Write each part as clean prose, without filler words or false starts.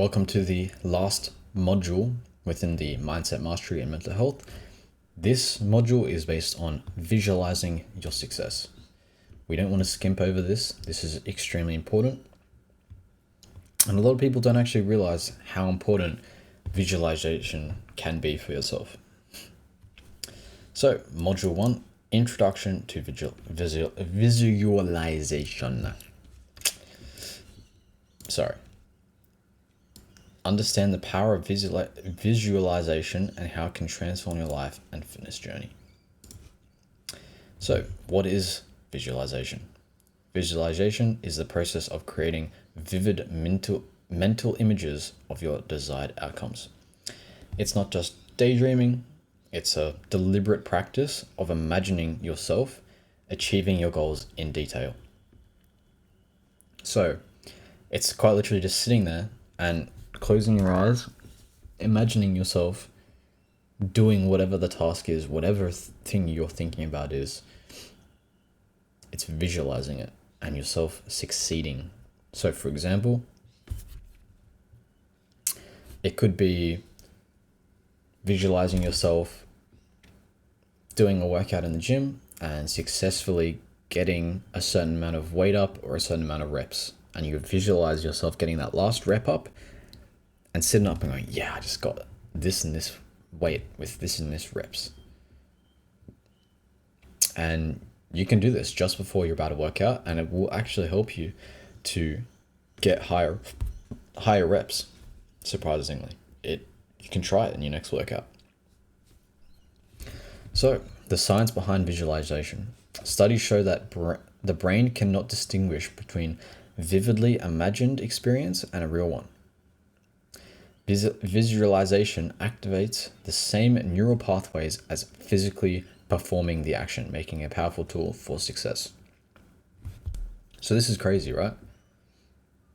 Welcome to the last module within the Mindset Mastery and Mental Health. This module is based on visualizing your success. We don't want to skimp over this. This is extremely important. And a lot of people don't actually realize how important visualization can be for yourself. So, module 1, Introduction to Visualization. Understand the power of visualization and how it can transform your life and fitness journey. So, what is visualization? Visualization is the process of creating vivid mental images of your desired outcomes. It's not just daydreaming, it's a deliberate practice of imagining yourself achieving your goals in detail. So, it's quite literally just sitting there and closing your eyes, imagining yourself doing whatever the task is, whatever thing you're thinking about is. It's visualizing it and yourself succeeding. So for example, it could be visualizing yourself doing a workout in the gym and successfully getting a certain amount of weight up or a certain amount of reps. And you visualize yourself getting that last rep up and sitting up and going, yeah, I just got this and this weight with this and this reps. And you can do this just before you're about to work out, and it will actually help you to get higher reps. Surprisingly, you can try it in your next workout. So the science behind visualization. Studies show that the brain cannot distinguish between vividly imagined experience and a real one. Visualization activates the same neural pathways as physically performing the action, making it a powerful tool for success. So this is crazy, right?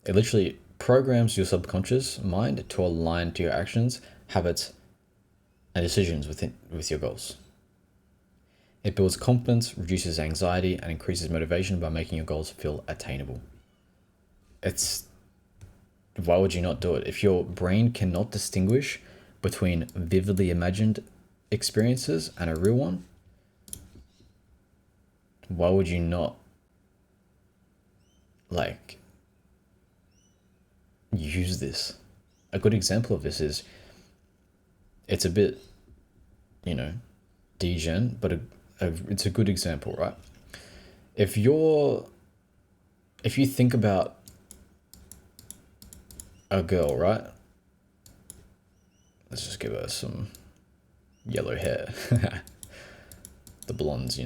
It literally programs your subconscious mind to align to your actions, habits, and decisions with your goals. It builds confidence, reduces anxiety, and increases motivation by making your goals feel attainable. Why would you not do it? If your brain cannot distinguish between vividly imagined experiences and a real one, why would you not use this? A good example of this is, it's a bit, degen, but it's a good example, right? If you think about a girl, right? Let's just give her some yellow hair. The blondes,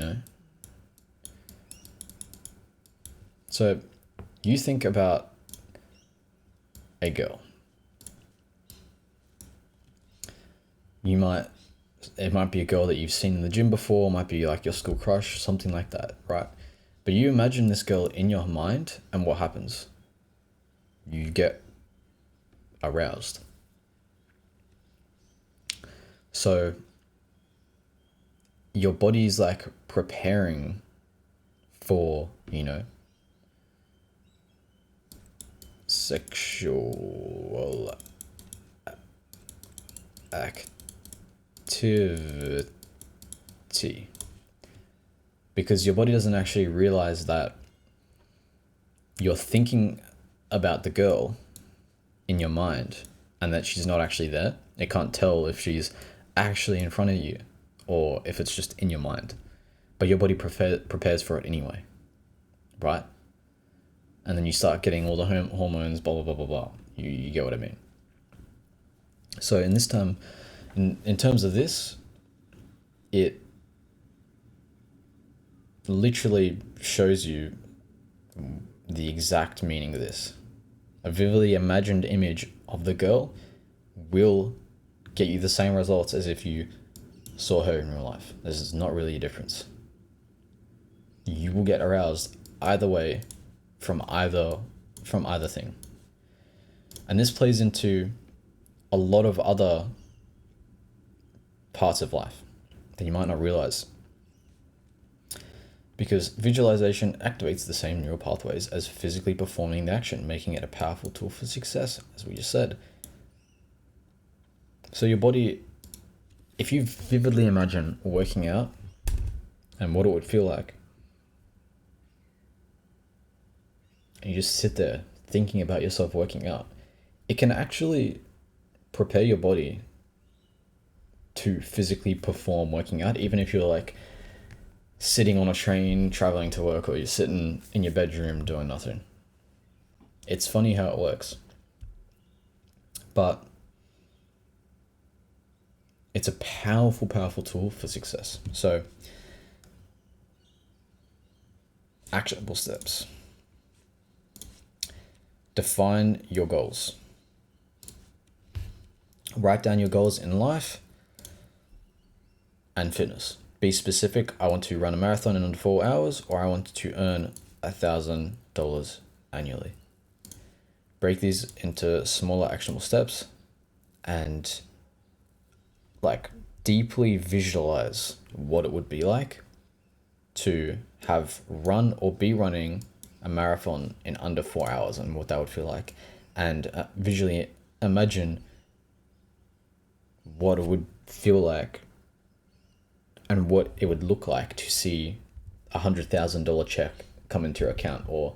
So you think about a girl. It might be a girl that you've seen in the gym before, might be like your school crush, something like that, right? But you imagine this girl in your mind, and what happens? You get aroused. So your body's preparing for, sexual activity, because your body doesn't actually realize that you're thinking about the girl in your mind and that she's not actually there. It can't tell if she's actually in front of you or if it's just in your mind, but your body prepares for it anyway, right? And then you start getting all the hormones, blah, blah, blah, blah, blah. You get what I mean? So in this term, in terms of this, it literally shows you the exact meaning of this. A vividly imagined image of the girl will get you the same results as if you saw her in real life. There's not really a difference. You will get aroused either way from either thing. And this plays into a lot of other parts of life that you might not realize. Because visualization activates the same neural pathways as physically performing the action, making it a powerful tool for success, as we just said. So your body, if you vividly imagine working out and what it would feel like, and you just sit there thinking about yourself working out, it can actually prepare your body to physically perform working out, even if you're like sitting on a train traveling to work, or you're sitting in your bedroom doing nothing. It's funny how it works. But it's a powerful, powerful tool for success. So, actionable steps. Define your goals. Write down your goals in life and fitness. Be specific. I want to run a marathon in under 4 hours, or I want to earn $1,000 annually. Break these into smaller actionable steps and like deeply visualize what it would be like to have run or be running a marathon in under 4 hours and what that would feel like. And visually imagine what it would feel like and what it would look like to see $100,000 check come into your account, or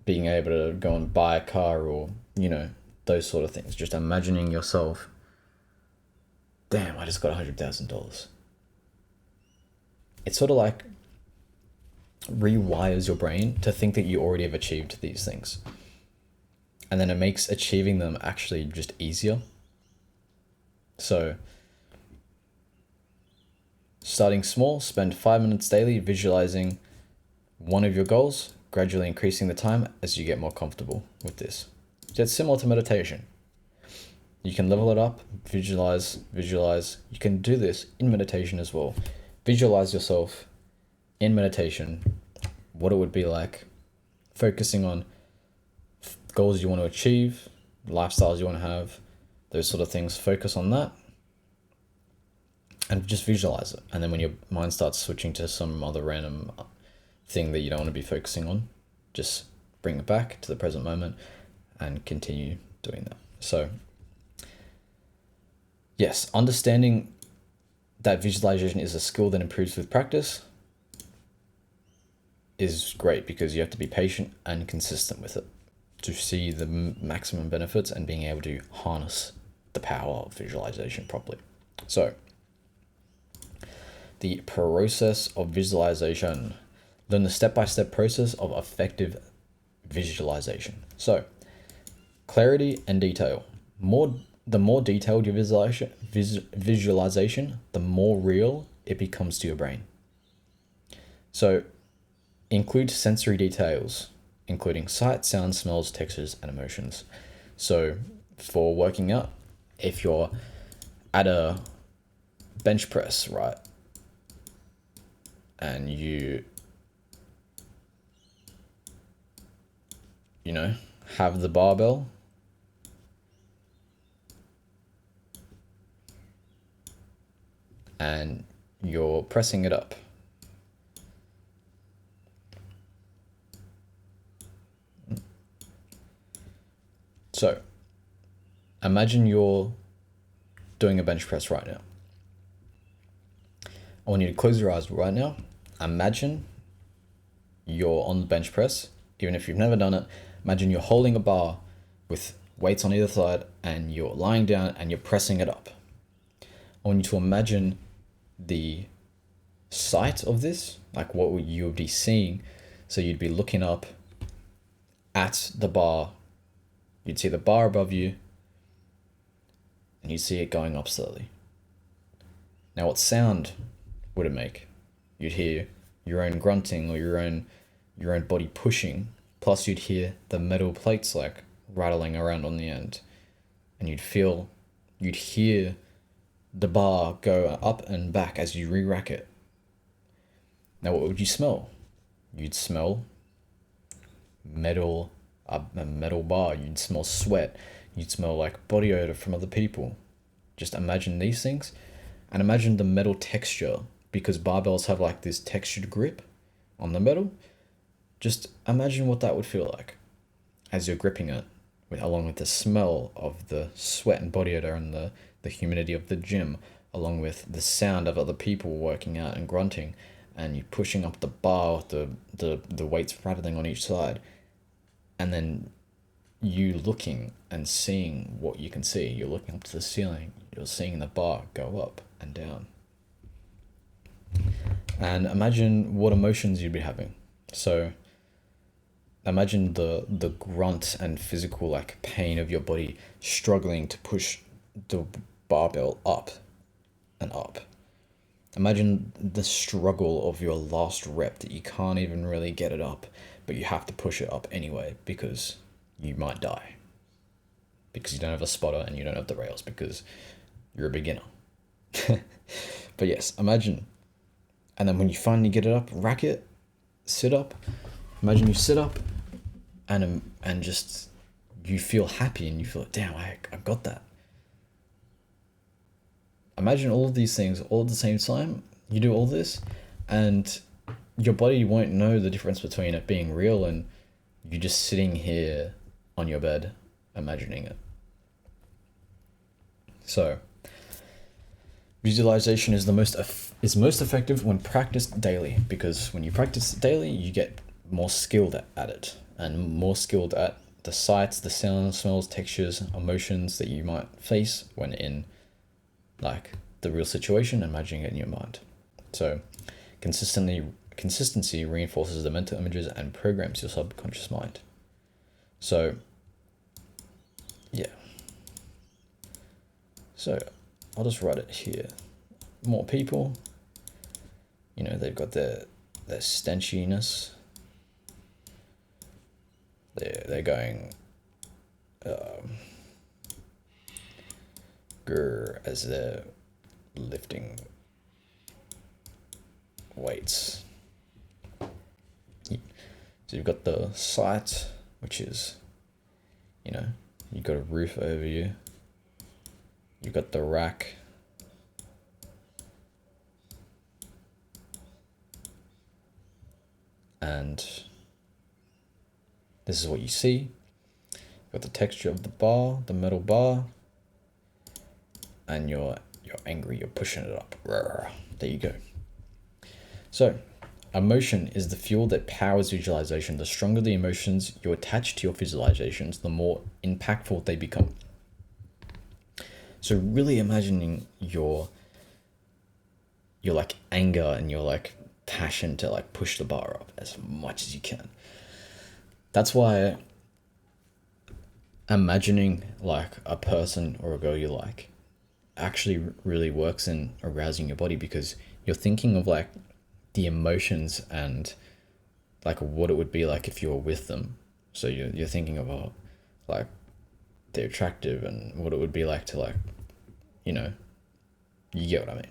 being able to go and buy a car, or, you know, those sort of things. Just imagining yourself, damn, I just got $100,000. It sort of like rewires your brain to think that you already have achieved these things. And then it makes achieving them actually just easier. So, starting small, spend 5 minutes daily visualizing one of your goals, gradually increasing the time as you get more comfortable with this. So it's similar to meditation. You can level it up, visualize. You can do this in meditation as well. Visualize yourself in meditation, what it would be like, focusing on goals you want to achieve, lifestyles you want to have, those sort of things. Focus on that and just visualize it. And then when your mind starts switching to some other random thing that you don't want to be focusing on, just bring it back to the present moment and continue doing that. So yes, understanding that visualization is a skill that improves with practice is great, because you have to be patient and consistent with it to see the maximum benefits and being able to harness the power of visualization properly. So, the process of visualization. Learn the step-by-step process of effective visualization. So, clarity and detail. The more detailed your visualization, the more real it becomes to your brain. So, include sensory details, including sight, sound, smells, textures, and emotions. So, for working out, if you're at a bench press, right, and you have the barbell, and you're pressing it up. So, imagine you're doing a bench press right now. I want you to close your eyes right now. Imagine you're on the bench press, even if you've never done it. Imagine you're holding a bar with weights on either side, and you're lying down and you're pressing it up. I want you to imagine the sight of this, like what you would be seeing. So you'd be looking up at the bar. You'd see the bar above you, and you'd see it going up slowly. Now, what sound would it make? You'd hear your own grunting, or your own body pushing. Plus, you'd hear the metal plates like rattling around on the end, and you'd hear the bar go up and back as you re-rack it. Now, what would you smell? You'd smell metal, a metal bar. You'd smell sweat. You'd smell like body odor from other people. Just imagine these things, and imagine the metal texture, because barbells have like this textured grip on the metal. Just imagine what that would feel like as you're gripping it along with the smell of the sweat and body odor and the humidity of the gym, along with the sound of other people working out and grunting, and you pushing up the bar with the weights rattling on each side, and then you looking and seeing what you can see. You're looking up to the ceiling, you're seeing the bar go up and down. And imagine what emotions you'd be having. So imagine the grunt and physical like pain of your body struggling to push the barbell up and up. Imagine the struggle of your last rep that you can't even really get it up, but you have to push it up anyway because you might die. Because you don't have a spotter and you don't have the rails because you're a beginner. But yes, imagine. And then when you finally get it up, rack it, sit up. Imagine you sit up and just you feel happy and you feel, damn, I got that. Imagine all of these things all at the same time. You do all this and your body won't know the difference between it being real and you just sitting here on your bed imagining it. So visualization is most effective when practiced daily, because when you practice daily, you get more skilled at it and more skilled at the sights, the sounds, smells, textures, emotions that you might face when in like the real situation, imagining it in your mind. So consistency reinforces the mental images and programs your subconscious mind. So yeah. So I'll just write it here. More people, you know, they've got their stenchiness. They're going grr as they're lifting weights. So you've got the sight, which is, you know, you've got a roof over you. You've got the rack. And this is what you see. You've got the texture of the bar, the metal bar, and you're angry, you're pushing it up. There you go. So emotion is the fuel that powers visualization. The stronger the emotions you attach to your visualizations, the more impactful they become. So really imagining your like anger and your like passion to like push the bar up as much as you can. That's why imagining like a person or a girl you like actually really works in arousing your body, because you're thinking of like the emotions and like what it would be like if you were with them. So you're thinking about like they're attractive and what it would be like to like, you know, you get what I mean.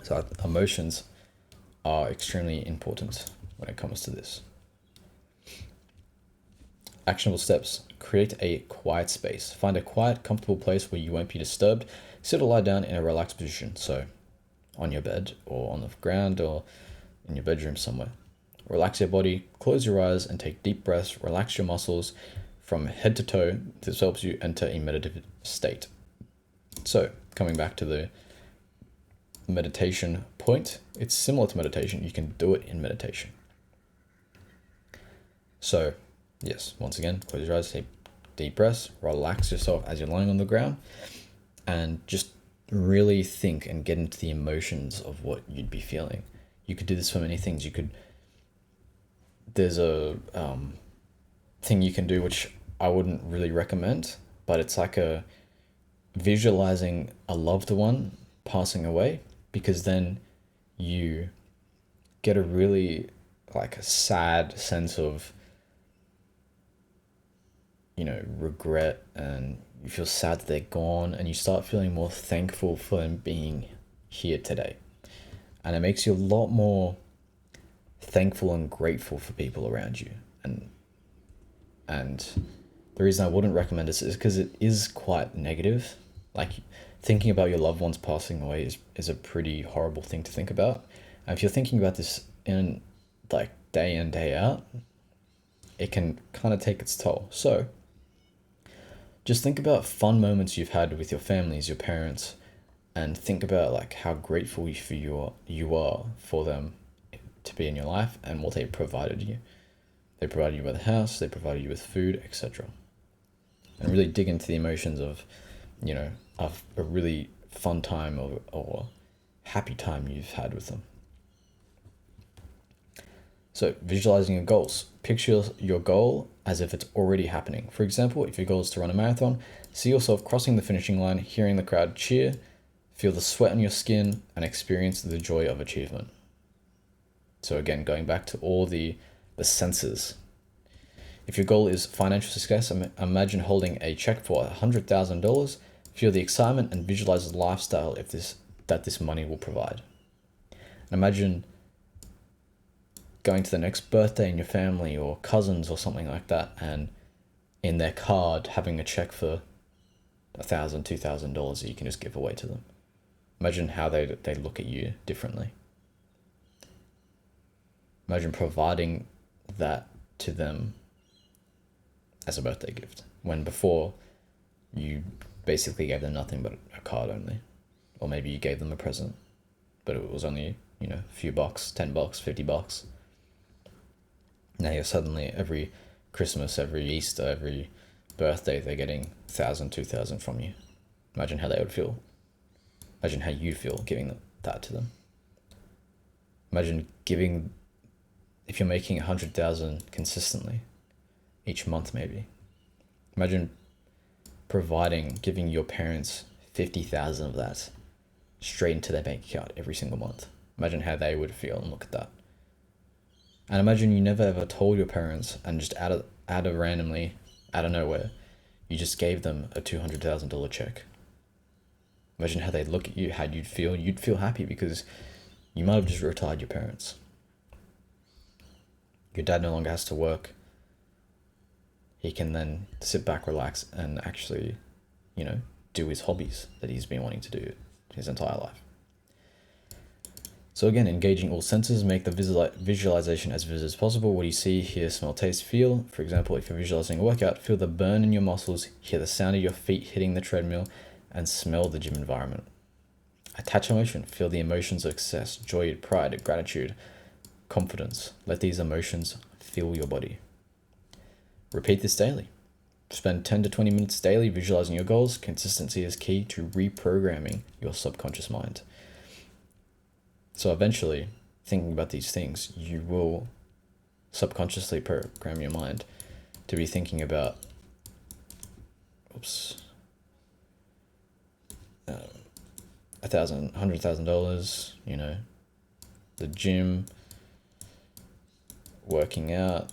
So emotions are extremely important when it comes to this. Actionable steps. Create a quiet space. Find a quiet, comfortable place where you won't be disturbed. Sit or lie down in a relaxed position. So on your bed or on the ground or in your bedroom somewhere. Relax your body, close your eyes and take deep breaths. Relax your muscles from head to toe. This helps you enter a meditative state. So coming back to the meditation point, it's similar to meditation. You can do it in meditation. So yes, once again, close your eyes, take deep breaths, relax yourself as you're lying on the ground, and just really think and get into the emotions of what you'd be feeling. You could do this for many things. There's a thing you can do which I wouldn't really recommend, but it's like visualizing a loved one passing away, because then you get a really like a sad sense of, you know, regret, and you feel sad that they're gone, and you start feeling more thankful for them being here today. And it makes you a lot more thankful and grateful for people around you. And the reason I wouldn't recommend this is because it is quite negative. Like thinking about your loved ones passing away is a pretty horrible thing to think about. And if you're thinking about this in like day in, day out, it can kind of take its toll. So Just think about fun moments you've had with your families, your parents, and think about like how grateful you are for them to be in your life and what they provided you. They provided you with a house, they provided you with food, etc. And really dig into the emotions of, of a really fun time or happy time you've had with them. So visualizing your goals. Picture your goal as if it's already happening. For example, if your goal is to run a marathon, see yourself crossing the finishing line, hearing the crowd cheer, feel the sweat on your skin, and experience the joy of achievement. So again, going back to all the senses. If your goal is financial success, imagine holding a check for $100,000, feel the excitement and visualize the lifestyle that this money will provide. And imagine going to the next birthday in your family or cousins or something like that, and in their card having a check for $1,000, $2,000 that you can just give away to them. Imagine how they look at you differently. Imagine providing that to them as a birthday gift, when before you basically gave them nothing but a card only. Or maybe you gave them a present, but it was only, a few bucks, $10, $50. Now you're suddenly, every Christmas, every Easter, every birthday, they're getting $1,000, $2,000 from you. Imagine how they would feel. Imagine how you feel giving that to them. Imagine giving, if you're making 100,000 consistently, each month maybe. Imagine giving your parents 50,000 of that straight into their bank account every single month. Imagine how they would feel and look at that. And imagine you never ever told your parents, and just out of nowhere, you just gave them a $200,000 check. Imagine how they'd look at you, how you'd feel. You'd feel happy because you might have just retired your parents. Your dad no longer has to work. He can then sit back, relax, and actually, do his hobbies that he's been wanting to do his entire life. So again, engaging all senses, make the visualization as vivid as possible. What do you see, hear, smell, taste, feel? For example, if you're visualizing a workout, feel the burn in your muscles, hear the sound of your feet hitting the treadmill, and smell the gym environment. Attach emotion, feel the emotions of success, joy, pride, gratitude, confidence. Let these emotions fill your body. Repeat this daily. Spend 10 to 20 minutes daily visualizing your goals. Consistency is key to reprogramming your subconscious mind. So eventually, thinking about these things, you will subconsciously program your mind to be thinking about, $100,000, the gym, working out,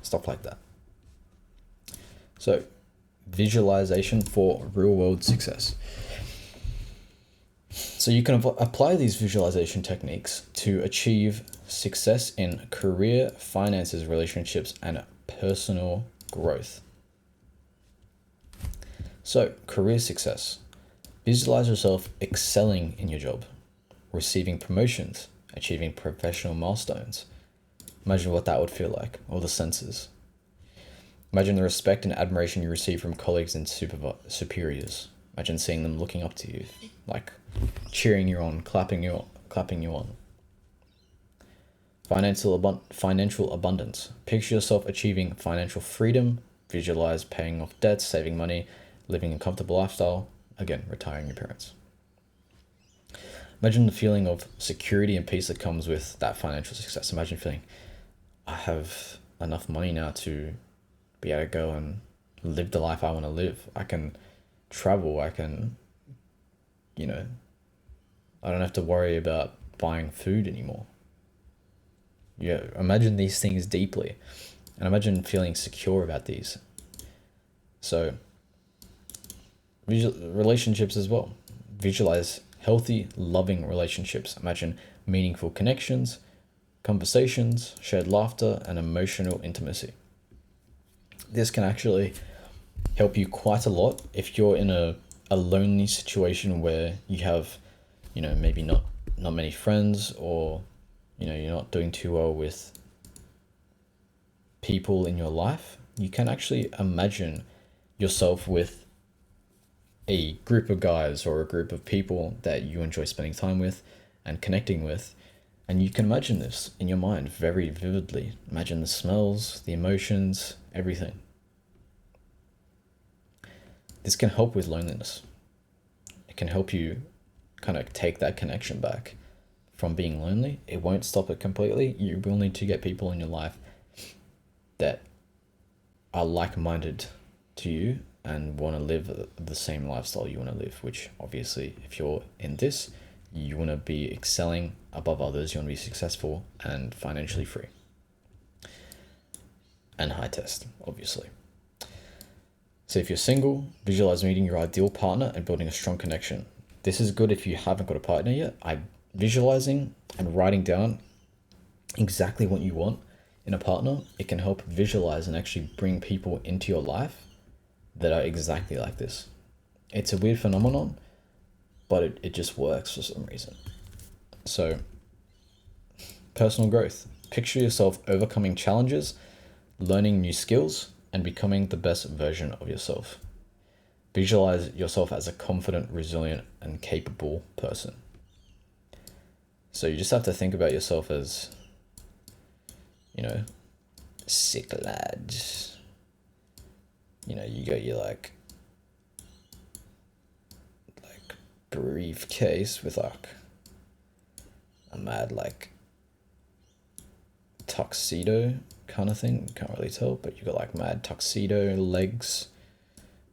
stuff like that. So, visualization for real-world success. So you can apply these visualization techniques to achieve success in career, finances, relationships, and personal growth. So, career success. Visualize yourself excelling in your job, receiving promotions, achieving professional milestones. Imagine what that would feel like, all the senses. Imagine the respect and admiration you receive from colleagues and superiors. Imagine seeing them looking up to you, like cheering you on, clapping you on. Financial abundance. Picture yourself achieving financial freedom. Visualize paying off debts, saving money, living a comfortable lifestyle. Again, retiring your parents. Imagine the feeling of security and peace that comes with that financial success. Imagine feeling, I have enough money now to be able to go and live the life I want to live. I can travel. I can, I don't have to worry about buying food anymore. Yeah, imagine these things deeply, and imagine feeling secure about these. So, relationships as well. Visualize healthy, loving relationships. Imagine meaningful connections, conversations, shared laughter, and emotional intimacy. This can actually help you quite a lot if you're in a lonely situation where you have, maybe not not many friends, or you're not doing too well with people in your life, you can actually imagine yourself with a group of guys or a group of people that you enjoy spending time with and connecting with. And you can imagine this in your mind very vividly. Imagine the smells, the emotions, everything. This can help with loneliness. It can help you kind of take that connection back from being lonely. It won't stop it completely. You will need to get people in your life that are like-minded to you and want to live the same lifestyle you want to live, which obviously if you're in this, you want to be excelling above others, you want to be successful and financially free. And high test, obviously. So if you're single, visualize meeting your ideal partner and building a strong connection. This is good if you haven't got a partner yet. Visualizing and writing down exactly what you want in a partner, it can help visualize and actually bring people into your life that are exactly like this. It's a weird phenomenon, but it just works for some reason. So, personal growth. Picture yourself overcoming challenges, learning new skills, and becoming the best version of yourself. Visualize yourself as a confident, resilient, and capable person. So you just have to think about yourself as, sick lads. You got your like briefcase with like a mad like tuxedo kind of thing. Can't really tell, but you got like mad tuxedo legs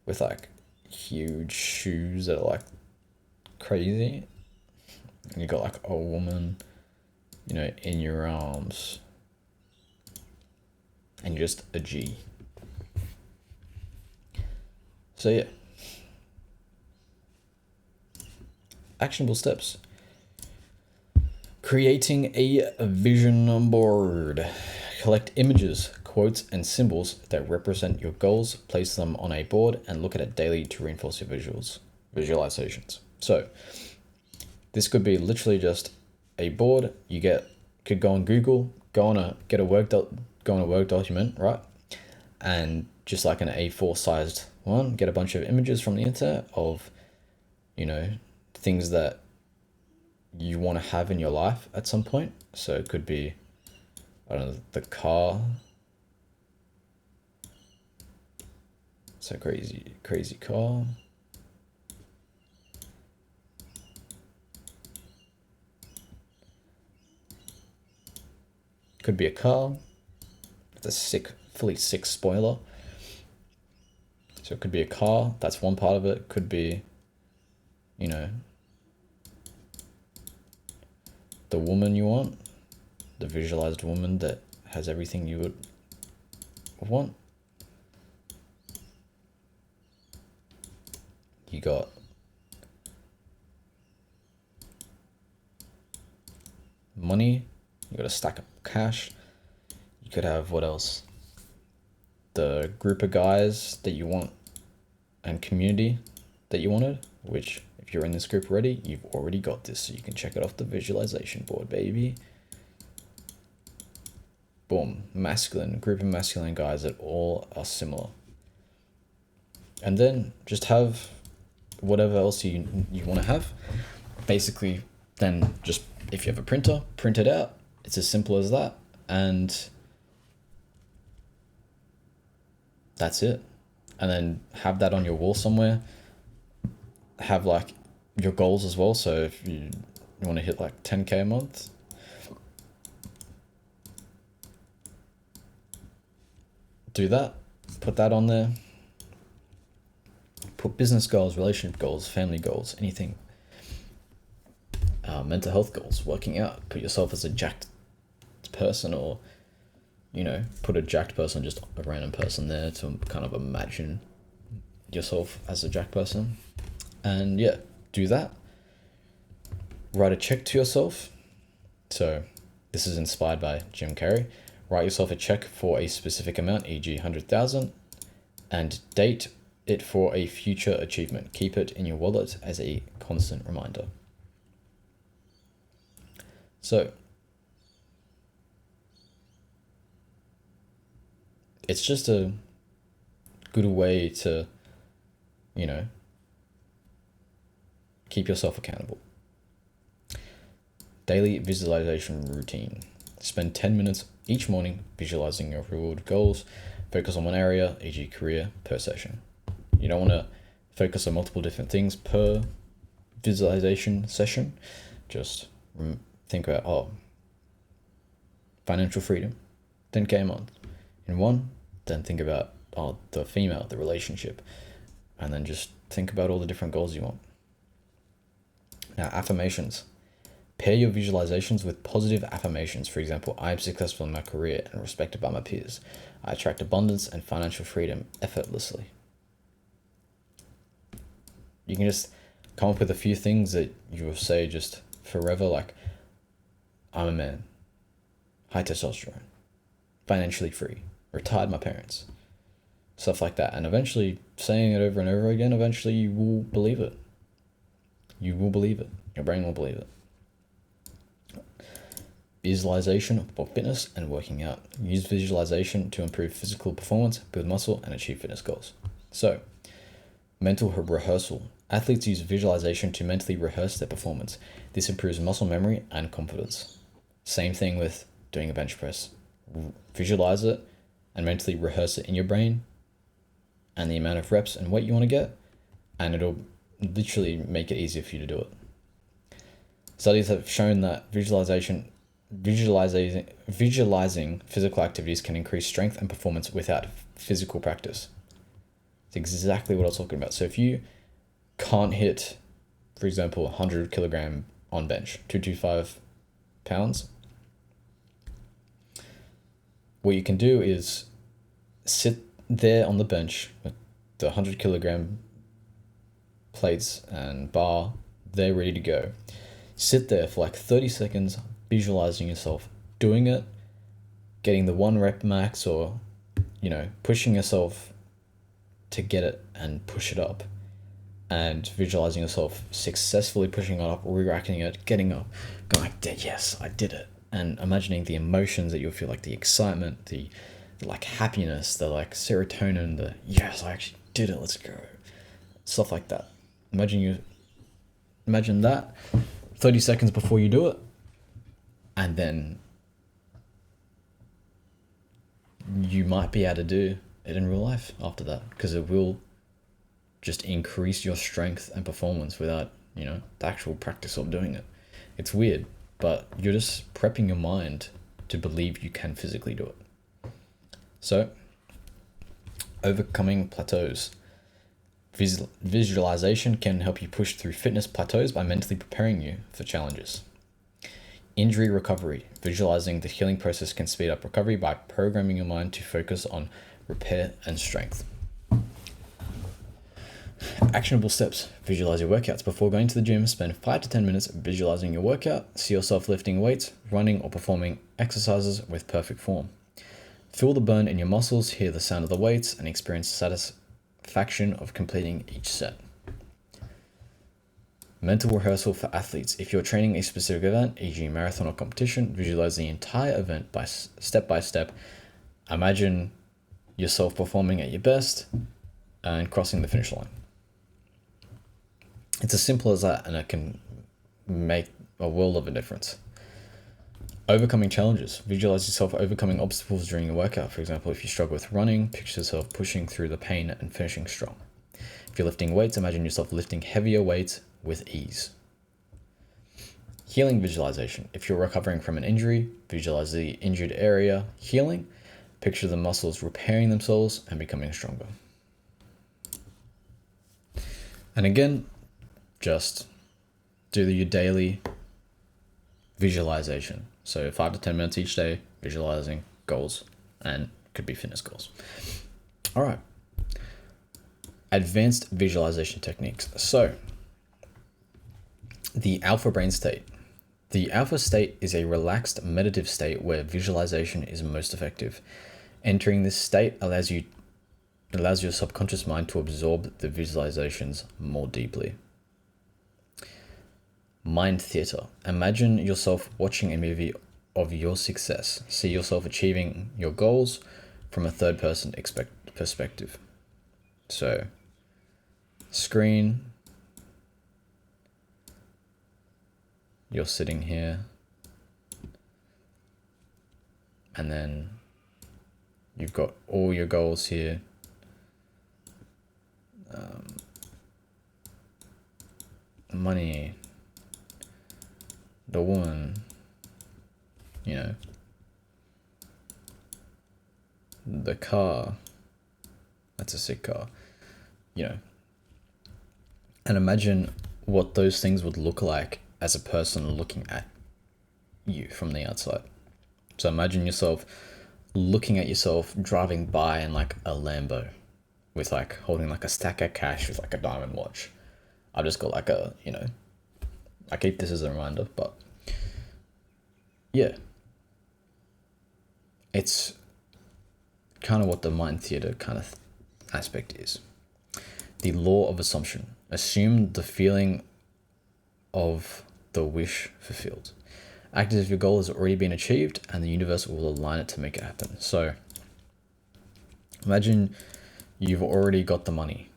with like huge shoes that are like crazy. And you got like a woman, in your arms. And you're just a G. So yeah. Actionable steps. Creating a vision board. Collect images, quotes, and symbols that represent your goals, place them on a board, and look at it daily to reinforce your visualizations. So this could be literally just a board. Could go on Google, go on a Word document, right? And just like an A4 sized one, get a bunch of images from the internet of, things that you want to have in your life at some point. So it could be, I don't know, the car. So crazy car. Could be a car with a fully sick spoiler. So it could be a car. That's one part of it. Could be, the woman you want, the visualized woman that has everything you would want. You got money, you got a stack of cash. You could have, what else? The group of guys that you want and community that you wanted, which if you're in this group already, you've already got this, so you can check it off the visualization board, baby. Boom, group of masculine guys that all are similar. And then just have whatever else you want to have. Basically, then just, if you have a printer, print it out. It's as simple as that. And that's it. And then have that on your wall somewhere. Have like your goals as well. So if you want to hit like 10K a month, do that. Put that on there. Put business goals, relationship goals, family goals, anything. Mental health goals, working out. Put yourself as a jacked person, or put a jacked person, just a random person there, to kind of imagine yourself as a jacked person. And yeah, do that. Write a check to yourself. So this is inspired by Jim Carrey. Write yourself a check for a specific amount, e.g. 100,000, and date it for a future achievement. Keep it in your wallet as a constant reminder. So it's just a good way to, you know, keep yourself accountable. Daily visualization routine. Spend 10 minutes each morning visualizing your reward goals. Focus on one area, e.g. career, per session. You don't want to focus on multiple different things per visualization session. Just think about, financial freedom, 10K a month in one. Then think about, the female, the relationship. And then just think about all the different goals you want. Now, affirmations. Pair your visualizations with positive affirmations. For example, I am successful in my career and respected by my peers. I attract abundance and financial freedom effortlessly. You can just come up with a few things that you will say just forever, like, I'm a man, high testosterone, financially free, retired my parents, stuff like that. And eventually, saying it over and over again, eventually you will believe it. You will believe it. Your brain will believe it. Visualization for fitness and working out. Use visualization to improve physical performance, build muscle, and achieve fitness goals. So, mental rehearsal. Athletes use visualization to mentally rehearse their performance. This improves muscle memory and confidence. Same thing with doing a bench press. Visualize it and mentally rehearse it in your brain and the amount of reps and weight you want to get, and it'll literally make it easier for you to do it. Studies have shown that visualizing physical activities can increase strength and performance without physical practice. It's exactly what I was talking about. So if you can't hit, for example, 100 kilogram on bench, 225 pounds, what you can do is sit there on the bench with the 100 kilogram plates and bar, they're ready to go. Sit there for like 30 seconds, visualizing yourself doing it, getting the 1 rep max, or, pushing yourself to get it and push it up, and visualizing yourself successfully pushing it up, re-racking it, getting up, going like, yes, I did it. And imagining the emotions that you'll feel, like the excitement, the like happiness, the like serotonin, the yes, I actually did it, let's go. Stuff like that. Imagine that 30 seconds before you do it, and then you might be able to do it in real life after that, because it will just increase your strength and performance without, the actual practice of doing it. It's weird, but you're just prepping your mind to believe you can physically do it. So, overcoming plateaus. Visualization can help you push through fitness plateaus by mentally preparing you for challenges. Injury recovery. Visualizing the healing process can speed up recovery by programming your mind to focus on repair and strength. Actionable steps. Visualize your workouts. Before going to the gym, spend 5 to 10 minutes visualizing your workout. See yourself lifting weights, running, or performing exercises with perfect form. Feel the burn in your muscles, hear the sound of the weights, and experience satisfaction of completing each set. Mental rehearsal for athletes. If you're training a specific event, e.g. marathon or competition, visualize the entire event by step. Imagine yourself performing at your best and crossing the finish line. It's as simple as that, and it can make a world of a difference. Overcoming challenges. Visualize yourself overcoming obstacles during your workout. For example, if you struggle with running, picture yourself pushing through the pain and finishing strong. If you're lifting weights, imagine yourself lifting heavier weights with ease. Healing visualization. If you're recovering from an injury, visualize the injured area healing. Picture the muscles repairing themselves and becoming stronger. And again, just do your daily visualization. So 5 to 10 minutes each day, visualizing goals, and could be fitness goals. All right. Advanced visualization techniques. So the alpha brain state. The alpha state is a relaxed meditative state where visualization is most effective. Entering this state allows your subconscious mind to absorb the visualizations more deeply. Mind theater. Imagine yourself watching a movie of your success. See yourself achieving your goals from a third person perspective. So, screen, you're sitting here, and then you've got all your goals here. Money, the woman, you know, the car, that's a sick car, you know. And imagine what those things would look like as a person looking at you from the outside. So imagine yourself looking at yourself driving by in like a Lambo with like holding like a stack of cash with like a diamond watch. I've just got like a, you know, I keep this as a reminder, but yeah, it's kind of what the mind theater kind of aspect is. The law of assumption. Assume the feeling of the wish fulfilled. Act as if your goal has already been achieved and the universe will align it to make it happen. So imagine you've already got the money.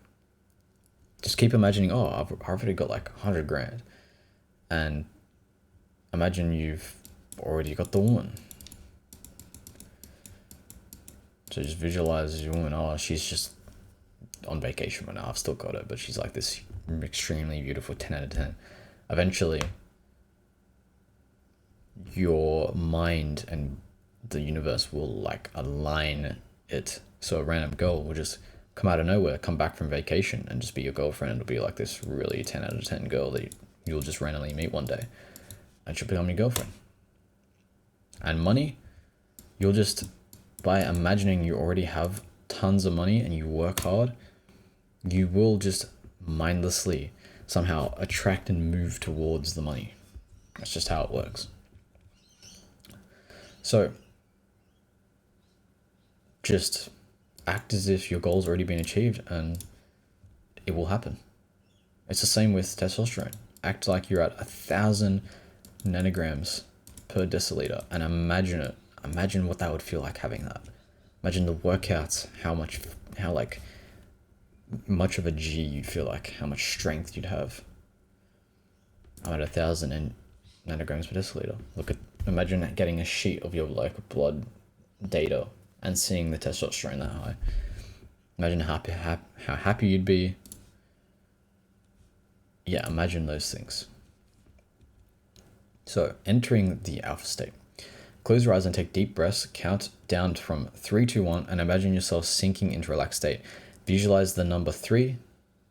Just keep imagining, oh, I've already got like 100 grand. And imagine you've already got the woman. So just visualize your woman, oh, she's just on vacation right now. I've still got her, but she's like this extremely beautiful 10 out of 10. Eventually, your mind and the universe will like align it. So a random girl will just come out of nowhere, come back from vacation and just be your girlfriend. It'll be like this really 10 out of 10 girl that you'll just randomly meet one day and she'll become your girlfriend. And money, you'll just, by imagining you already have tons of money and you work hard, you will just mindlessly somehow attract and move towards the money. That's just how it works. So just act as if your goal's already been achieved and it will happen. It's the same with testosterone. Act like you're at 1,000 nanograms per deciliter and imagine it. Imagine what that would feel like having that. Imagine the workouts, how much of a G you'd feel like, how much strength you'd have. I'm at 1,000 nanograms per deciliter. Imagine getting a sheet of your like blood data and seeing the testosterone that high. Imagine how happy you'd be. Yeah, imagine those things. So entering the alpha state. Close your eyes and take deep breaths. Count down from 3, 2, 1 and imagine yourself sinking into a relaxed state. Visualize the number 3,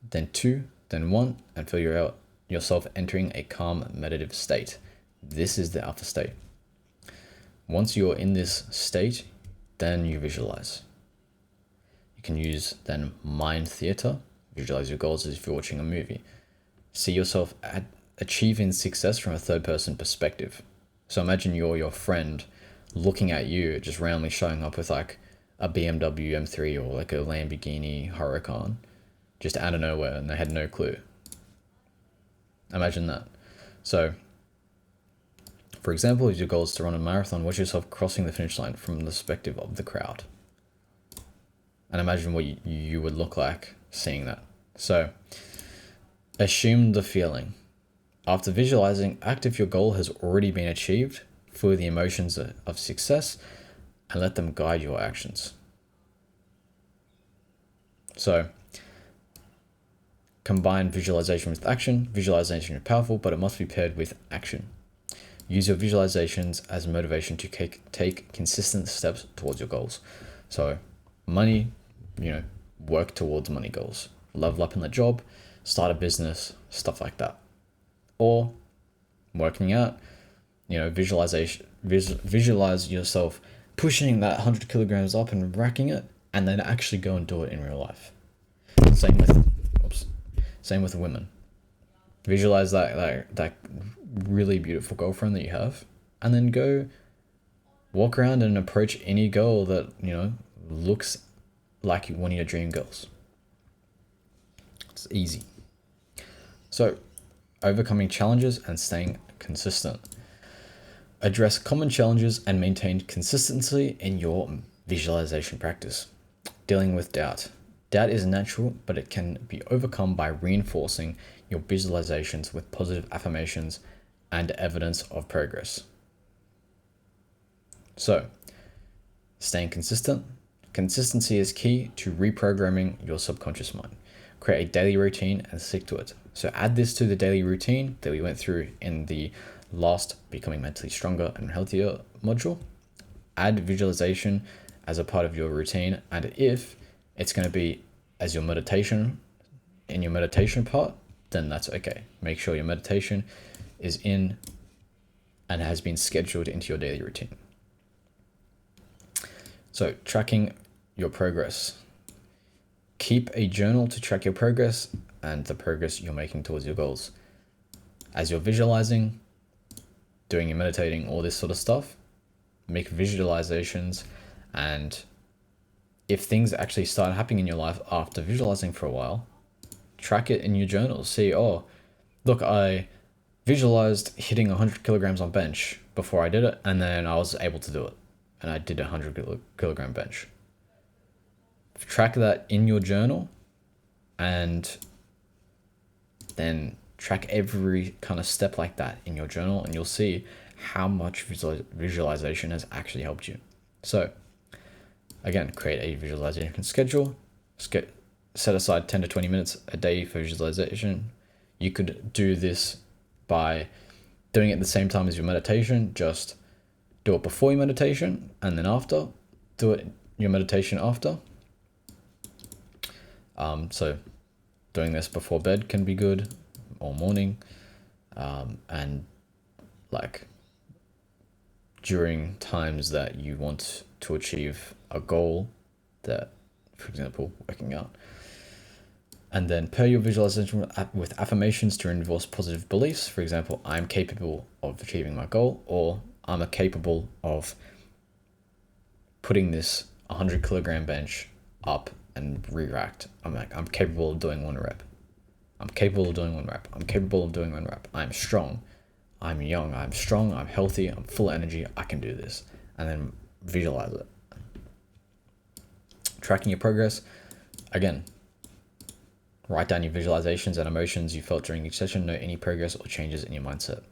then 2, then 1 and feel yourself entering a calm meditative state. This is the alpha state. Once you're in this state, then you visualize. You can use then mind theater. Visualize your goals as if you're watching a movie. See yourself achieving success from a third person perspective. So imagine you're your friend looking at you, just randomly showing up with like a BMW M3 or like a Lamborghini Huracan, just out of nowhere, and they had no clue. Imagine that. So, for example, if your goal is to run a marathon, watch yourself crossing the finish line from the perspective of the crowd. And imagine what you would look like seeing that. So, assume the feeling. After visualizing, act if your goal has already been achieved, feel the emotions of success, and let them guide your actions. So, combine visualization with action. Visualization is powerful, but it must be paired with action. Use your visualizations as motivation to take consistent steps towards your goals. So, money, work towards money goals. Level up in the job, start a business, stuff like that. Or working out, visualization. Visualize yourself pushing that 100 kilograms up and racking it, and then actually go and do it in real life. Same with women. Visualize that really beautiful girlfriend that you have, and then go walk around and approach any girl that looks like one of your dream girls. It's easy. So overcoming challenges and staying consistent. Address common challenges and maintain consistency in your visualization practice. Dealing with doubt. Doubt is natural, but it can be overcome by reinforcing your visualizations with positive affirmations and evidence of progress. So, staying consistent. Consistency is key to reprogramming your subconscious mind. Create a daily routine and stick to it. So add this to the daily routine that we went through in the last Becoming Mentally Stronger and Healthier module. Add visualization as a part of your routine, and if it's going to be as your meditation, in your meditation part, then that's okay. Make sure your meditation is in and has been scheduled into your daily routine. So tracking your progress. Keep a journal to track your progress and the progress you're making towards your goals. As you're visualizing, doing your meditating, all this sort of stuff, make visualizations, and if things actually start happening in your life after visualizing for a while, track it in your journal. See, oh, look, I visualized hitting 100 kilograms on bench before I did it, and then I was able to do it, and I did a 100 kilogram bench. Track that in your journal, and then track every kind of step like that in your journal, and you'll see how much visualization has actually helped you. So again, create a visualization schedule. Set aside 10 to 20 minutes a day for visualization. You could do this by doing it at the same time as your meditation. Just do it before your meditation, and then after. Do it your meditation after. So doing this before bed can be good, or morning, and like during times that you want to achieve a goal, that, for example, working out. And then pair your visualization with affirmations to reinforce positive beliefs. For example, I'm capable of achieving my goal, or I'm capable of putting this 100 kilogram bench up and re-racked. I'm capable of doing one rep. I'm capable of doing one rep. I'm capable of doing one rep. I'm strong. I'm young. I'm strong. I'm healthy. I'm full of energy. I can do this. And then visualize it. Tracking your progress. Again, write down your visualizations and emotions you felt during each session. Note any progress or changes in your mindset.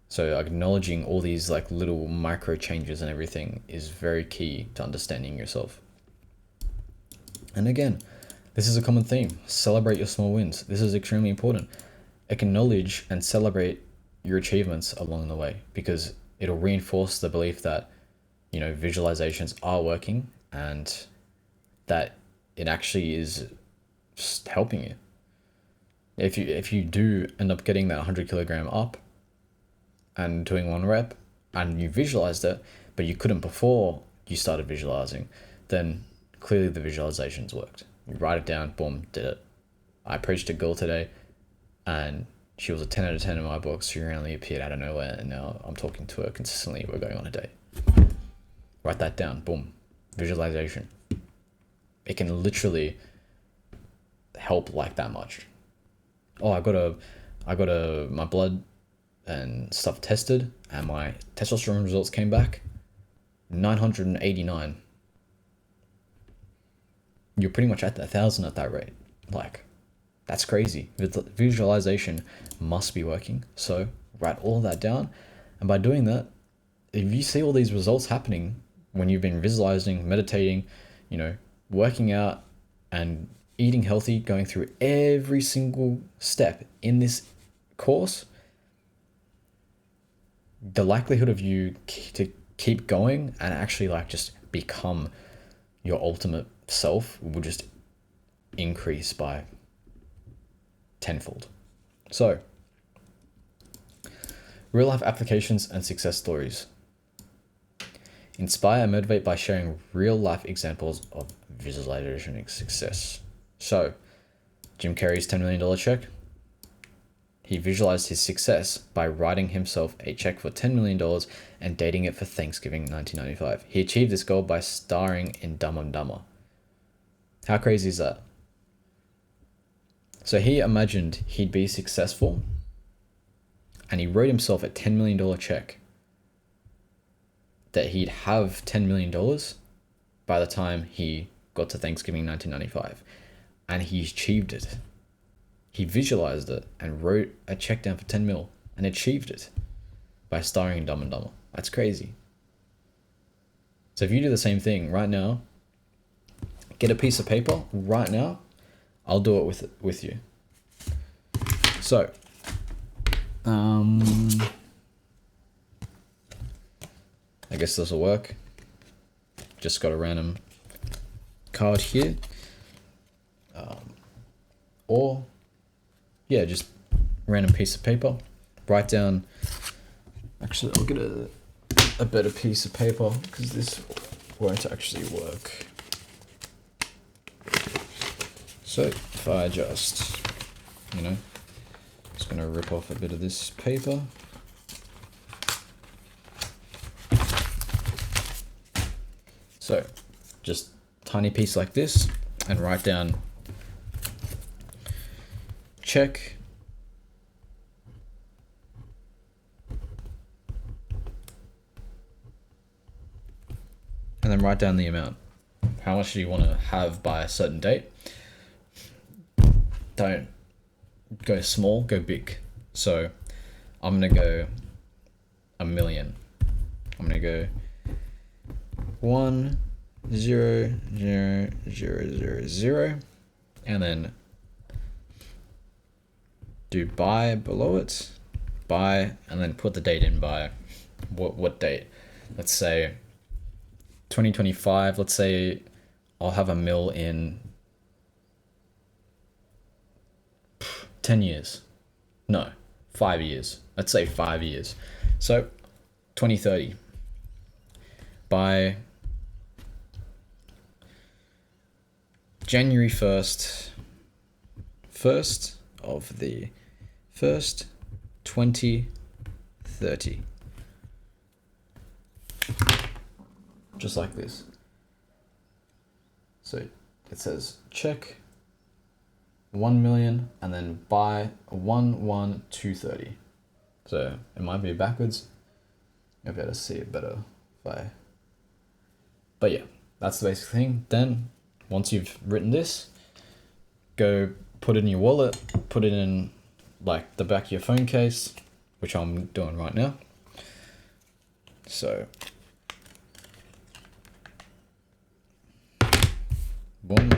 So acknowledging all these like little micro changes and everything is very key to understanding yourself. And again, this is a common theme. Celebrate your small wins. This is extremely important. Acknowledge and celebrate your achievements along the way, because it'll reinforce the belief that, you know, visualizations are working and that it actually is just helping you. If you do end up getting that 100 kilogram up and doing one rep, and you visualized it, but you couldn't before you started visualizing, then clearly the visualizations worked. You write it down, boom, did it. I approached a girl today, and she was a 10 out of 10 in my book. She randomly appeared out of nowhere, and now I'm talking to her consistently. We're going on a date. Write that down, boom. Visualization. It can literally help like that much. Oh, I got my blood and stuff tested, and my testosterone results came back 989. You're pretty much at 1,000 at that rate. Like, that's crazy. Visualization must be working. So write all of that down. And by doing that, if you see all these results happening when you've been visualizing, meditating, you know, working out and eating healthy, going through every single step in this course, the likelihood of you to keep going and actually like just become your ultimate self will just increase by tenfold. So, real life applications and success stories. Inspire and motivate by sharing real life examples of visualization success. So, Jim Carrey's $10 million check. He visualized his success by writing himself a check for $10 million and dating it for Thanksgiving 1995. He achieved this goal by starring in Dumb and Dumber. How crazy is that? So he imagined he'd be successful, and he wrote himself a $10 million check that he'd have $10 million by the time he got to Thanksgiving 1995. And he achieved it. He visualized it and wrote a check down for 10 mil and achieved it by starring in Dumb and Dumber. That's crazy. So if you do the same thing right now, get a piece of paper right now, I'll do it with you. So, I guess this will work. Just got a random card here. Or, yeah, just random piece of paper. Write down, actually I'll get a better piece of paper because this won't actually work. So if I just, just gonna rip off a bit of this paper. So just tiny piece like this and write down check and then write down the amount. How much do you want to have by a certain date? Don't go small, go big. So I'm gonna go $1 million. I'm gonna go 1 0 0 0 0 0 and then do buy below it, buy, and then put the date in by what date. Let's say 2025. Let's say I'll have $1 million in 10 years. No, 5 years. Let's say 5 years. So 2030. By January 1st of the 1st, 2030. Just like this. So it says check 1 million and then buy 11230. So it might be backwards. You'll be able to see it better by. But yeah, that's the basic thing. Then once you've written this, go put it in your wallet, put it in like the back of your phone case, which I'm doing right now. So boom,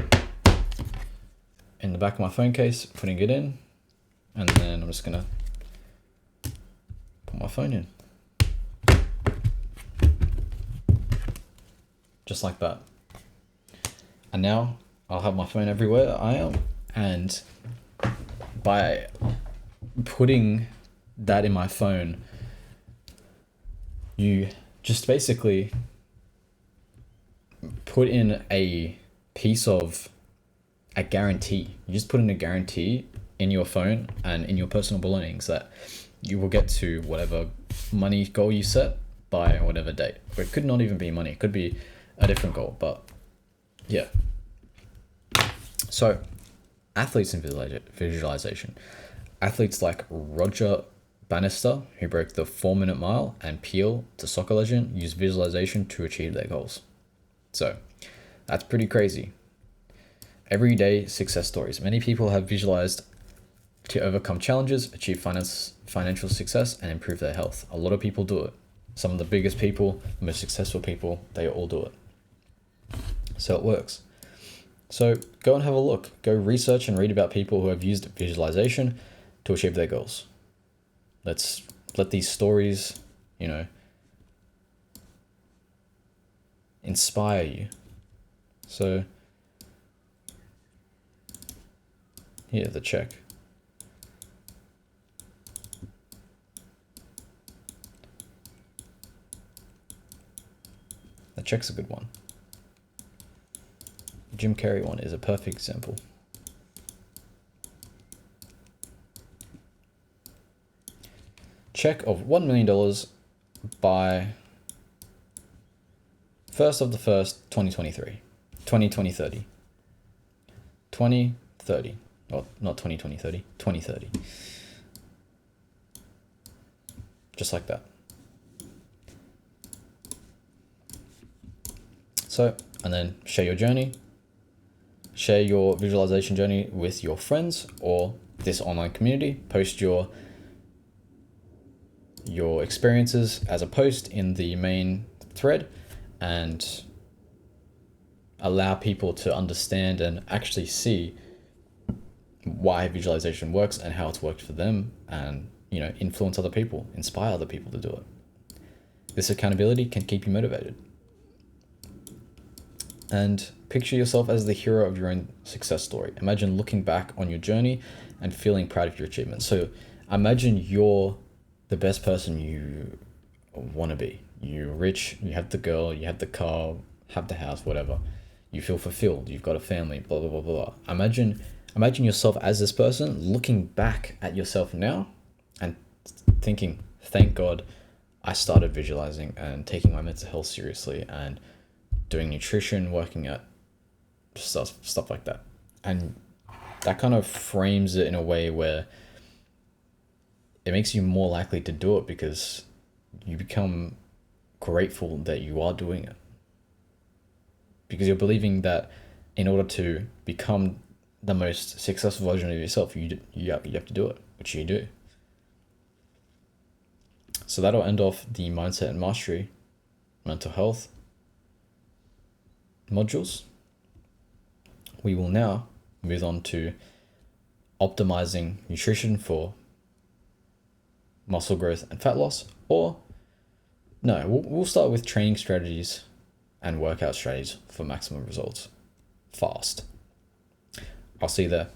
in the back of my phone case, putting it in, and then I'm just gonna put my phone in. Just like that. And now I'll have my phone everywhere I am, and by putting that in my phone, you just basically put in a piece of a guarantee. You just put in a guarantee in your phone and in your personal belongings that you will get to whatever money goal you set by whatever date. Or it could not even be money, it could be a different goal, but yeah. So athletes in visualization. Athletes like Roger Bannister, who broke the 4-minute mile, and Peel, the soccer legend, use visualization to achieve their goals. So that's pretty crazy. Everyday success stories. Many people have visualized to overcome challenges, achieve financial success, and improve their health. A lot of people do it. Some of the biggest people, the most successful people, they all do it. So it works. So go and have a look. Go research and read about people who have used visualization to achieve their goals. Let's let these stories, inspire you. So here, the check. The check's a good one. Jim Carrey one is a perfect example. Check of $1 million by 1st of the 1st, 2023. 2030. Or not 2020, 30, 2030. Just like that. So, and then share your journey. Share your visualization journey with your friends or this online community. Post your experiences as a post in the main thread and allow people to understand and actually see why visualization works and how it's worked for them, and influence other people, inspire other people to do it. This accountability can keep you motivated. And picture yourself as the hero of your own success story. Imagine looking back on your journey and feeling proud of your achievements. So imagine you're the best person you want to be. You're rich, you have the girl, you have the car, have the house, whatever. You feel fulfilled, you've got a family, blah, blah, blah, blah. Imagine yourself as this person, looking back at yourself now and thinking, thank God I started visualizing and taking my mental health seriously and doing nutrition, working out, stuff like that. And that kind of frames it in a way where it makes you more likely to do it because you become grateful that you are doing it. Because you're believing that in order to become the most successful version of yourself, you have to do it, which you do. So that'll end off the mindset and mastery, mental health modules. We will now move on to optimizing nutrition for muscle growth and fat loss, we'll start with training strategies and workout strategies for maximum results fast. I'll see you there.